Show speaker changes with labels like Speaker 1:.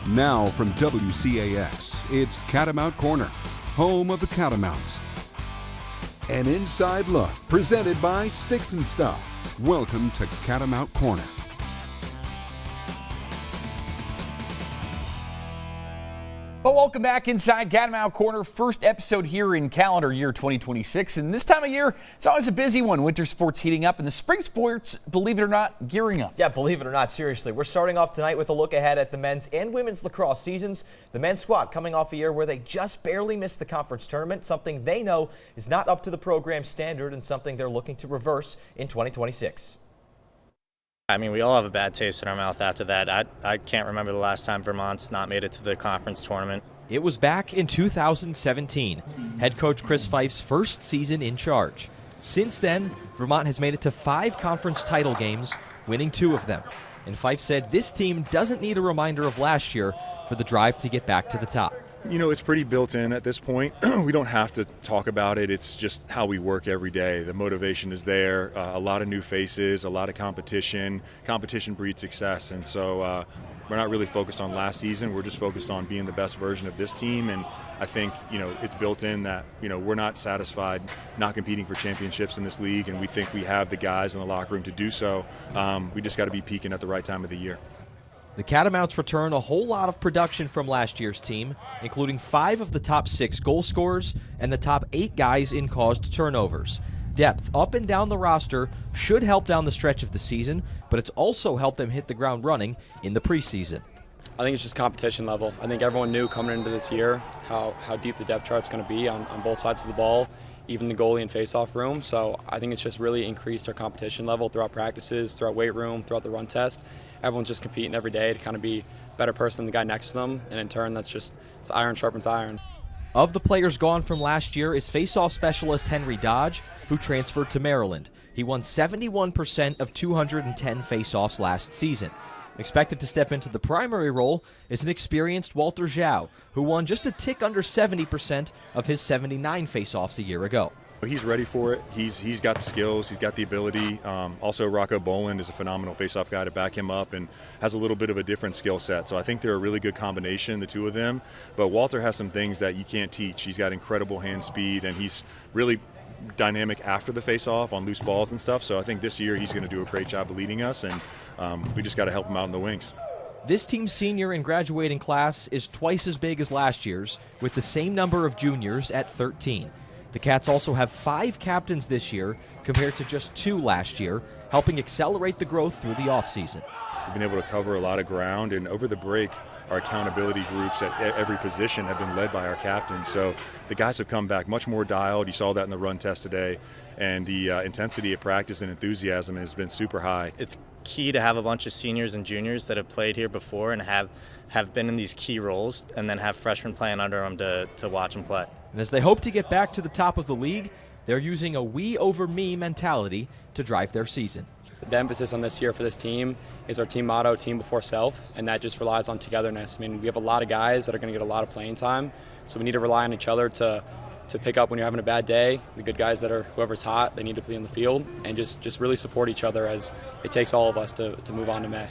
Speaker 1: Now from WCAX, it's Catamount Corner, home of the Catamounts. An inside look presented by Sticks and Stuff. Welcome to Catamount Corner.
Speaker 2: Well, welcome back inside Catamount Corner, first episode here in calendar year 2026. And this time of year, it's always a busy one. Winter sports heating up and the spring sports, believe it or not, gearing up.
Speaker 3: Yeah, believe it or not, seriously. We're starting off tonight with a look ahead at the men's and women's lacrosse seasons. The men's squad coming off a year where they just barely missed the conference tournament, something they know is not up to the program standard and something they're looking to reverse in 2026.
Speaker 4: I mean, we all have a bad taste in our mouth after that. I can't remember the last time Vermont's not made it to the conference tournament.
Speaker 5: It was back in 2017, head coach Chris Fife's first season in charge. Since then, Vermont has made it to 5 conference title games, winning 2 of them. And Fife said this team doesn't need a reminder of last year for the drive to get back to the top.
Speaker 6: You know, it's pretty built in at this point. We don't have to talk about it. It's just how we work every day. The motivation is there, a lot of new faces, a lot of competition. Competition breeds success, and so we're not really focused on last season. We're just focused on being the best version of this team, and I think, you know, it's built in that, you know, we're not satisfied not competing for championships in this league, and we think we have the guys in the locker room to do so. We just got to be peaking at the right time of the year.
Speaker 5: The Catamounts return a whole lot of production from last year's team, including 5 of the top 6 goal scorers and the top 8 guys in caused turnovers. Depth up and down the roster should help down the stretch of the season, but it's also helped them hit the ground running in the preseason.
Speaker 7: I think it's just competition level. I think everyone knew coming into this year how deep the depth chart's going to be on both sides of the ball, even the goalie and face-off room. So I think it's just really increased our competition level throughout practices, throughout weight room, throughout the run test. Everyone's just competing every day to kind of be a better person than the guy next to them, and in turn, it's iron sharpens iron.
Speaker 5: Of the players gone from last year is face-off specialist Henry Dodge, who transferred to Maryland. He won 71% of 210 face-offs last season. Expected to step into the primary role is an experienced Walter Zhao, who won just a tick under 70% of his 79 face-offs a year ago.
Speaker 6: He's ready for it. He's got the skills. He's got the ability. Also, Rocco Boland is a phenomenal face-off guy to back him up and has a little bit of a different skill set. So I think they're a really good combination, the two of them. But Walter has some things that you can't teach. He's got incredible hand speed, and he's really dynamic after the face-off on loose balls and stuff. So I think this year he's going to do a great job of leading us, and we just got to help him out in the wings.
Speaker 5: This team's senior and graduating class is twice as big as last year's, with the same number of juniors at 13. The Cats also have 5 captains this year compared to just 2 last year, helping accelerate the growth through the offseason.
Speaker 6: We've been able to cover a lot of ground, and over the break, our accountability groups at every position have been led by our captains. So the guys have come back much more dialed. You saw that in the run test today, and the intensity of practice and enthusiasm has been super high.
Speaker 4: It's key to have a bunch of seniors and juniors that have played here before and have been in these key roles, and then have freshmen playing under them to watch them play.
Speaker 5: And as they hope to get back to the top of the league, they're using a we over me mentality to drive their season.
Speaker 7: The emphasis on this year for this team is our team motto, team before self, and that just relies on togetherness. I mean, we have a lot of guys that are going to get a lot of playing time, so we need to rely on each other to pick up when you're having a bad day. The good guys that are, whoever's hot, they need to be in the field, and just really support each other, as it takes all of us to move on to May.